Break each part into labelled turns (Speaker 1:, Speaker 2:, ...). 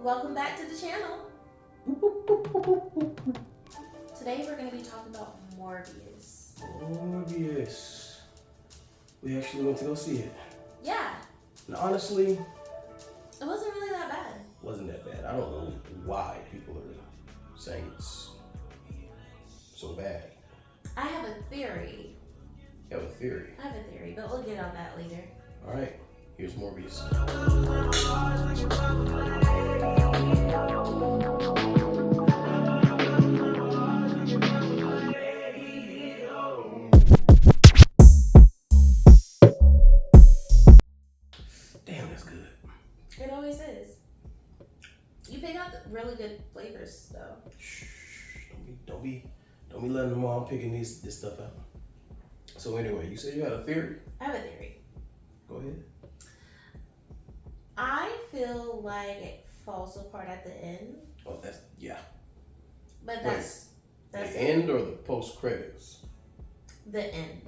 Speaker 1: Welcome back to the channel. Today we're going to be talking about Morbius.
Speaker 2: Morbius. We actually went to go see it.
Speaker 1: Yeah.
Speaker 2: And honestly,
Speaker 1: it wasn't really that bad.
Speaker 2: Wasn't that bad. I don't know why people are saying it's so bad.
Speaker 1: I have a theory.
Speaker 2: You have a theory?
Speaker 1: I have a theory, but we'll get on that later.
Speaker 2: Alright, here's Morbius. Damn, that's good.
Speaker 1: It always is. You pick out the really good flavors, though.
Speaker 2: Shh, don't be letting them know I'm picking this stuff out. So anyway, you said you had a theory?
Speaker 1: I have a theory.
Speaker 2: Go ahead.
Speaker 1: I feel like it falls apart at the end.
Speaker 2: Oh, yeah.
Speaker 1: But that's
Speaker 2: the
Speaker 1: it.
Speaker 2: end or the post credits?
Speaker 1: The end.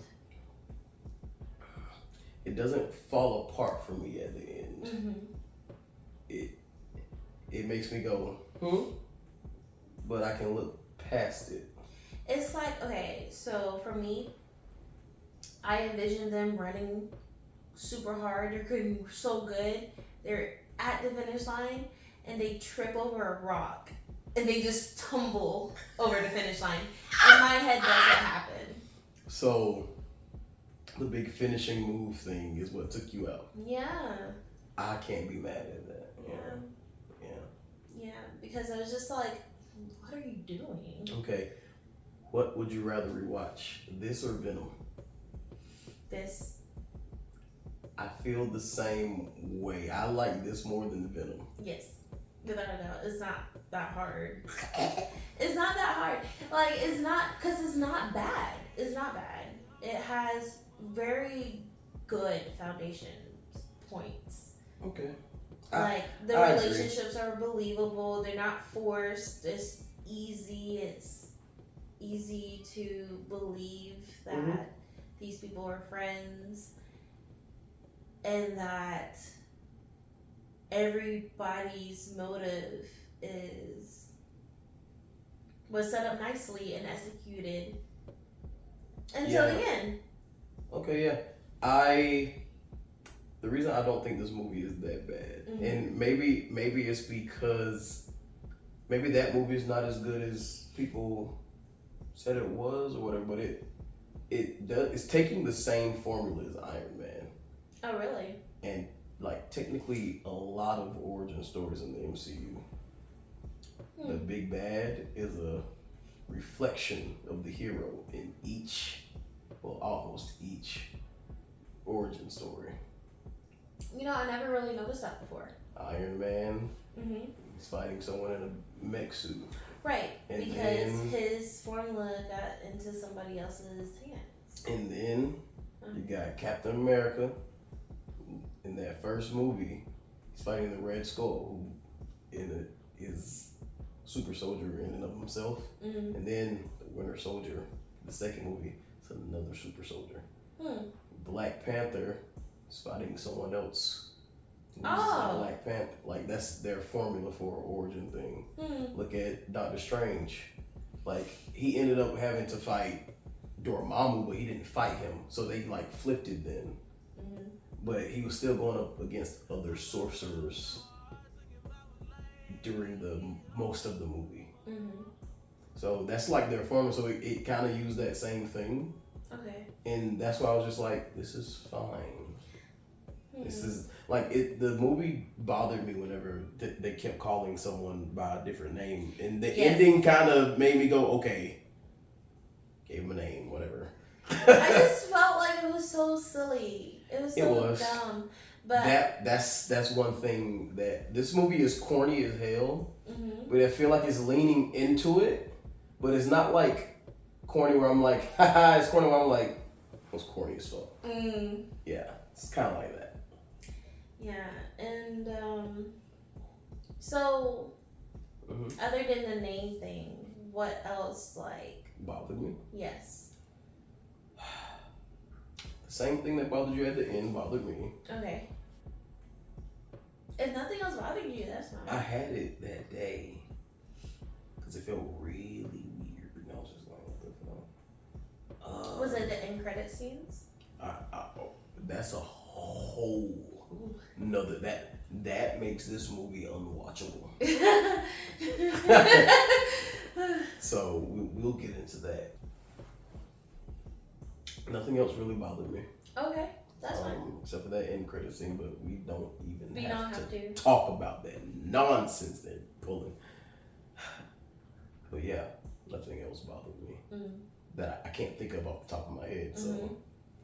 Speaker 2: It doesn't fall apart for me at the end.
Speaker 1: Mm-hmm.
Speaker 2: It makes me go, but I can look past it.
Speaker 1: It's like, okay, so for me, I envision them running super hard. They're getting so good. They're at the finish line and they trip over a rock and they just tumble over the finish line. In my head, doesn't happen.
Speaker 2: So the big finishing move thing is what took you out.
Speaker 1: Yeah.
Speaker 2: I can't be mad at that.
Speaker 1: Yeah, because I was just like, what are you doing?
Speaker 2: Okay. What would you rather rewatch, this or Venom?
Speaker 1: This.
Speaker 2: I feel the same way. I like this more than the Venom.
Speaker 1: Yes. Without a doubt. It's not that hard. It's not that hard. Like, it's not, because it's not bad. It's not bad. It has very good foundation points.
Speaker 2: Okay.
Speaker 1: Like, the
Speaker 2: I
Speaker 1: relationships are believable. They're not forced. It's easy. It's easy to believe that these people are friends and that everybody's motive was set up nicely and executed until the end.
Speaker 2: Okay, yeah. The reason I don't think this movie is that bad, and maybe it's because maybe that movie is not as good as people said it was or whatever, but it's taking the same formula as Iron Man.
Speaker 1: Oh, really?
Speaker 2: And like technically a lot of origin stories in the MCU. The big bad is a reflection of the hero in almost each origin story.
Speaker 1: You know, I never really noticed that before.
Speaker 2: Iron Man, he's fighting someone in a mech suit.
Speaker 1: Right,
Speaker 2: and
Speaker 1: because
Speaker 2: then,
Speaker 1: his formula got into somebody else's hands.
Speaker 2: And then you got Captain America. In that first movie, he's fighting the Red Skull, who is super soldier in and of himself. And then the Winter Soldier, the second movie, is another super soldier. Black Panther is fighting someone else. Black Panther. Like, that's their formula for an origin thing. Look at Doctor Strange. Like, he ended up having to fight Dormammu, but he didn't fight him. So they like flipped it then. But he was still going up against other sorcerers during the most of the movie. So that's like their formula. So it kind of used that same thing.
Speaker 1: Okay.
Speaker 2: And that's why I was just like, this is fine. This is like the movie bothered me whenever they kept calling someone by a different name, and the ending kind of made me go, okay, gave him a name, whatever.
Speaker 1: I just felt like it was so silly. It was so dumb. But that's one thing, that this movie is corny as hell. But I feel like it's leaning into it, but it's not like corny where I'm like, haha, it's corny where I'm like, it was corny as fuck. Yeah, it's kind of like that. Yeah, and so other than the name thing, what else like
Speaker 2: bothered me?
Speaker 1: Yes.
Speaker 2: The same thing that bothered you at the end bothered me.
Speaker 1: Okay. If nothing else bothered you, that's that's fine.
Speaker 2: I had it that day because it felt really weird. And I was just like, what the fuck?
Speaker 1: Was it the end credit scenes?
Speaker 2: That's a whole another that makes this movie unwatchable. So we'll get into that. Nothing else really bothered me.
Speaker 1: Okay, that's fine.
Speaker 2: Except for that end credit scene, but we don't even have to talk about that nonsense they're pulling. But yeah, nothing else bothered me that I can't think of off the top of my head. So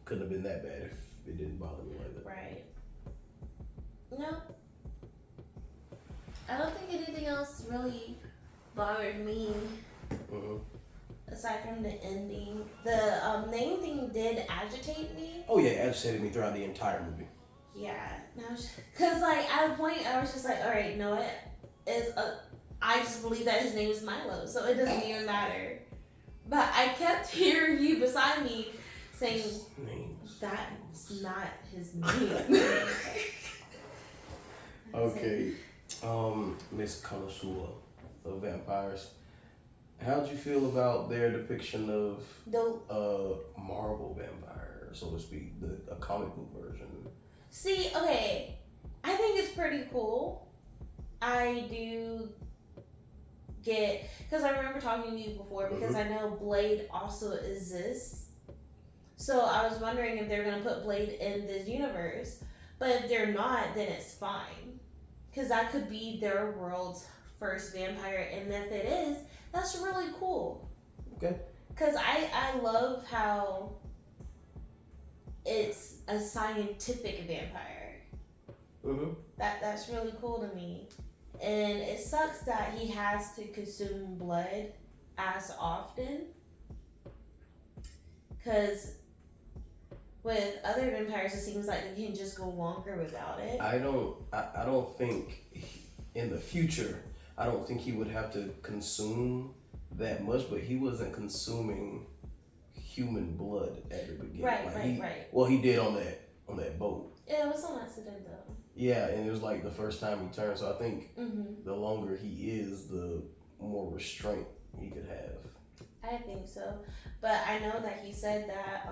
Speaker 2: couldn't have been that bad if it didn't bother me like that.
Speaker 1: Right. No. I don't think anything else really bothered me. Aside from the ending. The main thing did agitate me.
Speaker 2: Oh yeah, it agitated me throughout the entire movie.
Speaker 1: Yeah. Because like at a point I was just like, alright, you know what? I just believe that his name is Milo, so it doesn't even matter. But I kept hearing you beside me saying, that's not his name.
Speaker 2: Okay. Miss Connoisseur of Vampires. How'd you feel about their depiction of Marvel vampire, so to speak, a comic book version?
Speaker 1: See, okay, I think it's pretty cool. I do get, because I remember talking to you before, because I know Blade also exists. So I was wondering if they're going to put Blade in this universe. But if they're not, then it's fine. Because that could be their world's first vampire. And if it is, that's really cool.
Speaker 2: Okay.
Speaker 1: Because I love how it's a scientific vampire. That's really cool to me. And it sucks that he has to consume blood as often. Because with other vampires, it seems like they can just go longer without it.
Speaker 2: I don't think in the future, I don't think he would have to consume that much, but he wasn't consuming human blood at the beginning.
Speaker 1: Right.
Speaker 2: Well, he did on that boat.
Speaker 1: Yeah, it was on accident though.
Speaker 2: Yeah, and it was like the first time he turned, so I think the longer he is, the more restraint he could have.
Speaker 1: I think so. But I know that he said that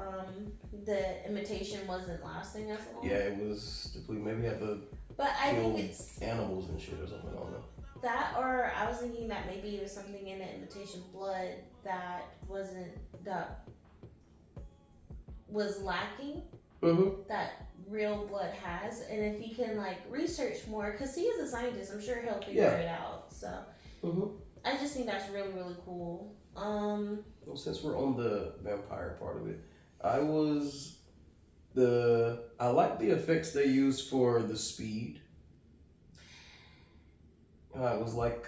Speaker 1: the imitation wasn't lasting as long.
Speaker 2: Yeah, it was depleted. Maybe he had to kill animals and shit or something. I don't know.
Speaker 1: That, or I was thinking that maybe it was something in the imitation blood that was lacking. That real blood has, and if he can like research more, because he is a scientist, I'm sure he'll figure it out. So I just think that's really, really cool.
Speaker 2: Well, since we're on the vampire part of it, I like the effects they used for the speed. It was like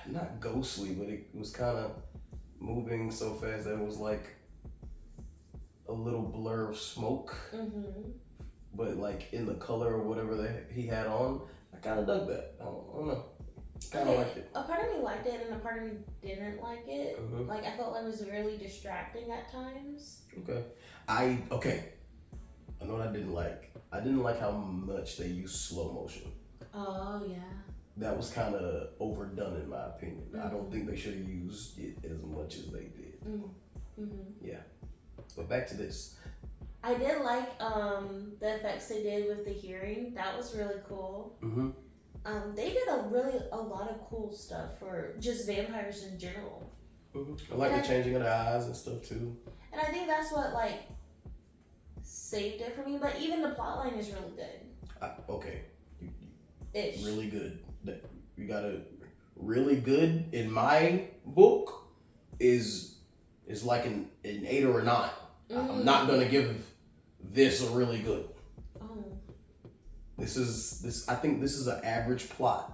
Speaker 2: not ghostly, but it was kind of moving so fast that it was like a little blur of smoke. But like in the color or whatever that he had on, I kind of dug that. I don't know. Kind of liked it.
Speaker 1: A part of me liked it, and a part of me didn't like it. Like I felt like it was really distracting at times.
Speaker 2: Okay. I know what I didn't like. I didn't like how much they used slow motion.
Speaker 1: Oh yeah.
Speaker 2: That was kind of overdone in my opinion. I don't think they should have used it as much as they did. Yeah. But back to this.
Speaker 1: I did like the effects they did with the hearing. That was really cool. They did a lot of cool stuff for just vampires in general.
Speaker 2: I like the changing of the eyes and stuff too.
Speaker 1: And I think that's what like saved it for me. But even the plotline is really good.
Speaker 2: Okay.
Speaker 1: Ish.
Speaker 2: Really good. You got a really good in my book is like an 8 or a 9. I'm not gonna give this a really good. I think this is an average plot.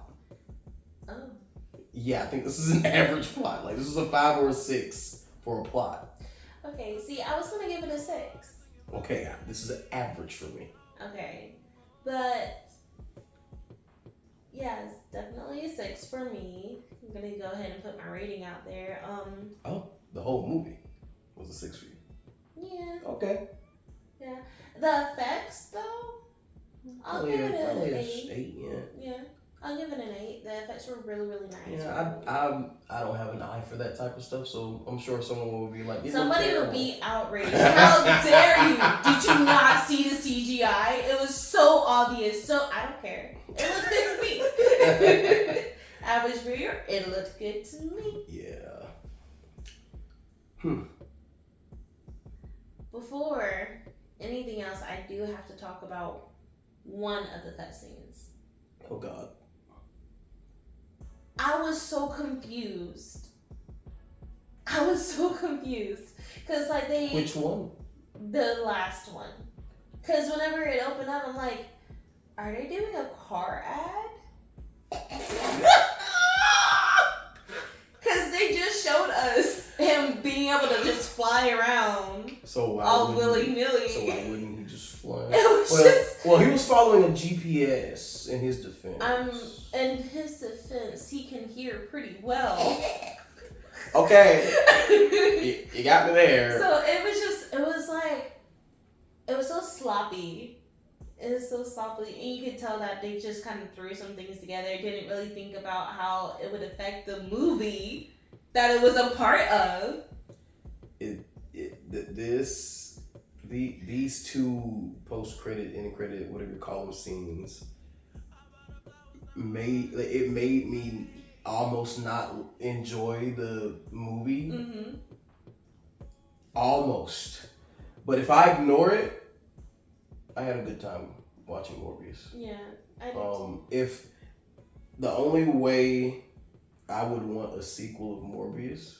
Speaker 2: Yeah, I think this is an average plot. Like this is a 5 or a 6 for a plot.
Speaker 1: Okay, see, I was gonna give it a 6.
Speaker 2: Okay, this is an average for me.
Speaker 1: Okay, but yeah, it's definitely a 6 for me. I'm gonna go ahead and put my rating out there.
Speaker 2: The whole movie was a 6 for you.
Speaker 1: Yeah.
Speaker 2: Okay.
Speaker 1: Yeah. The effects though,
Speaker 2: I'll give it an 8.
Speaker 3: Yeah. I'll give it an 8. The effects were really, really nice.
Speaker 2: Yeah, I don't have an eye for that type of stuff, so I'm sure someone will be like,
Speaker 3: somebody will be outraged. How dare you? Did you not see the CGI? It was so obvious. So I don't care. It looked good to me. Average viewer, it looked good to me.
Speaker 2: Yeah.
Speaker 3: Before anything else, I do have to talk about one of the cutscenes.
Speaker 2: Oh God.
Speaker 3: I was so confused. Cause like they.
Speaker 2: Which one?
Speaker 3: The last one. Cause whenever it opened up, I'm like, are they doing a car ad? Cause they just showed us him being able to just fly around.
Speaker 2: So
Speaker 3: all willy nilly.
Speaker 2: So why wouldn't he just fly?
Speaker 3: It was
Speaker 2: he was following a GPS in his defense.
Speaker 3: In his defense, he can hear pretty well.
Speaker 2: Okay. you got me there.
Speaker 3: So it was so sloppy. It was so sloppy, and you could tell that they just kind of threw some things together. Didn't really think about how it would affect the movie that it was a part of.
Speaker 2: These two post-credit, end-credit, whatever you call them, scenes made me almost not enjoy the movie.
Speaker 3: Mm-hmm.
Speaker 2: Almost. But if I ignore it, I had a good time watching Morbius.
Speaker 3: Yeah, I did too.
Speaker 2: If the only way I would want a sequel of Morbius,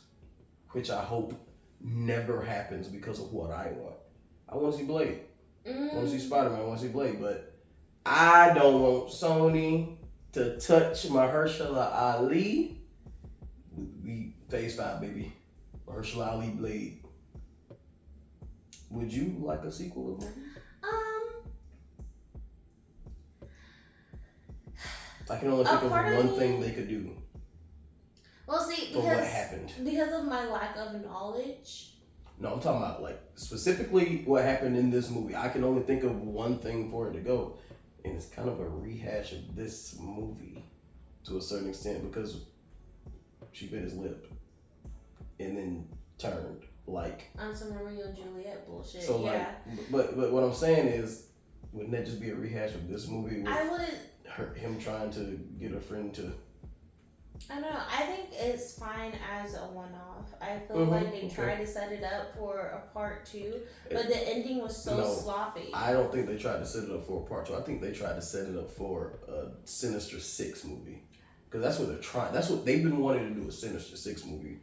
Speaker 2: which I hope never happens because of what I want to see Blade. I want to see Spider-Man. I want to see Blade. But I don't want Sony to touch Mahershala Ali. We phase 5, baby. Mahershala Ali Blade. Would you like a sequel of Morbius? I can only think of one thing they could do.
Speaker 3: Well, see,
Speaker 2: for what happened.
Speaker 3: Because of my lack of knowledge.
Speaker 2: No, I'm talking about like specifically what happened in this movie. I can only think of one thing for it to go, and it's kind of a rehash of this movie to a certain extent because she bit his lip and then turned like
Speaker 3: on some Romeo and Juliet bullshit.
Speaker 2: So
Speaker 3: yeah.
Speaker 2: But what I'm saying is, wouldn't that just be a rehash of this movie? With
Speaker 3: I wouldn't.
Speaker 2: Him trying to get a friend to.
Speaker 3: I don't know. I think it's fine as a one-off. I feel like they tried to set it up for a part 2, but the ending was so sloppy.
Speaker 2: I don't think they tried to set it up for a part 2. I think they tried to set it up for a Sinister 6 movie. Because that's what they're trying. That's what they've been wanting to do, a Sinister 6 movie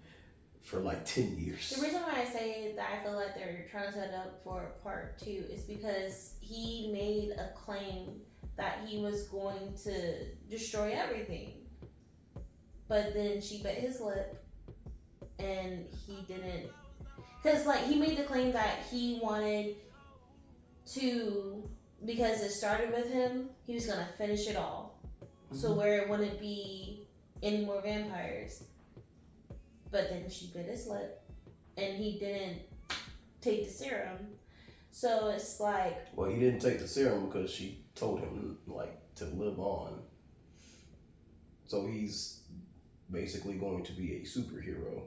Speaker 2: for like 10 years.
Speaker 3: The reason why I say that I feel like they're trying to set it up for part 2 is because he made a claim that he was going to destroy everything. But then she bit his lip, and he didn't. Because, like, he made the claim that he wanted to, because it started with him, he was going to finish it all. Mm-hmm. So where it wouldn't be any more vampires. But then she bit his lip, and he didn't take the serum. So it's like...
Speaker 2: Well, he didn't take the serum because she told him, like, to live on. So he's basically going to be a superhero.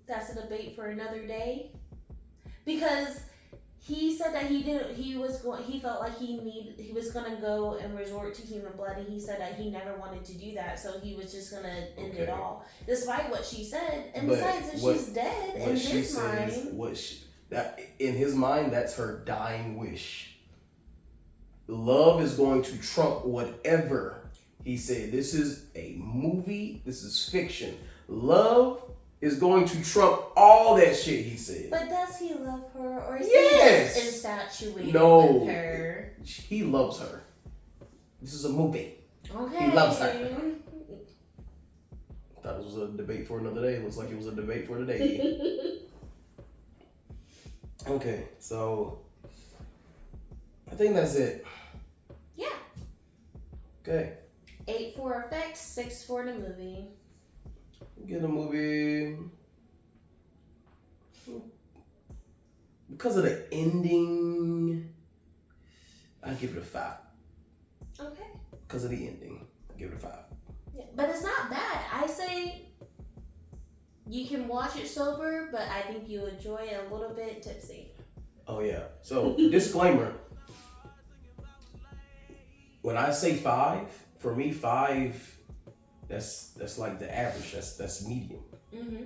Speaker 3: That's a debate for another day. Because he said that he felt like he was going to go and resort to human blood, and he said that he never wanted to do that, so he was just going to end it all. Despite what she said, and besides, if she's dead, in his mind...
Speaker 2: in his mind, that's her dying wish. Love is going to trump whatever. He said, this is a movie, this is fiction. Love is going to trump all that shit, he said.
Speaker 3: But does he love her, or is he just infatuated with her?
Speaker 2: He loves her. This is a movie.
Speaker 3: Okay.
Speaker 2: He loves her. Thought it was a debate for another day. Looks like it was a debate for today. Okay, so I think that's it.
Speaker 3: Yeah.
Speaker 2: Okay.
Speaker 3: 8 for effects, 6 for the movie.
Speaker 2: Get a movie because of the ending, I give it a 5.
Speaker 3: Okay.
Speaker 2: Because of the ending, I give it a 5.
Speaker 3: Yeah, but it's not bad. I say you can watch it sober, but I think you enjoy it a little bit tipsy.
Speaker 2: Oh yeah. So disclaimer. When I say 5, for me 5, that's like the average. That's medium. Mm-hmm.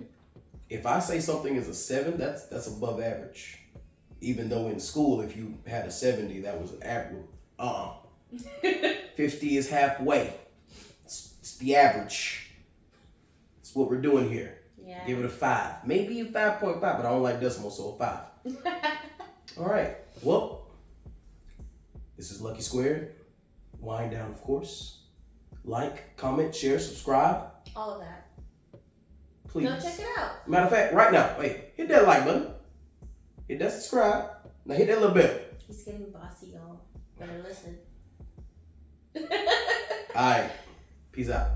Speaker 2: If I say something is a 7, that's above average. Even though in school, if you had a 70, that was an average. 50 is halfway. It's the average. It's what we're doing here.
Speaker 3: Yeah.
Speaker 2: Give it a 5. Maybe a 5.5, but I don't like decimals, so a 5. All right. Well, this is Luckie². Wind down, of course. Like, comment, share, subscribe.
Speaker 3: All of that.
Speaker 2: Please.
Speaker 3: Go check it out.
Speaker 2: Matter of fact, right now, wait, hit that like button. Hit that subscribe. Now hit that little bell.
Speaker 3: He's getting bossy, y'all. Better listen.
Speaker 2: All right. Peace out.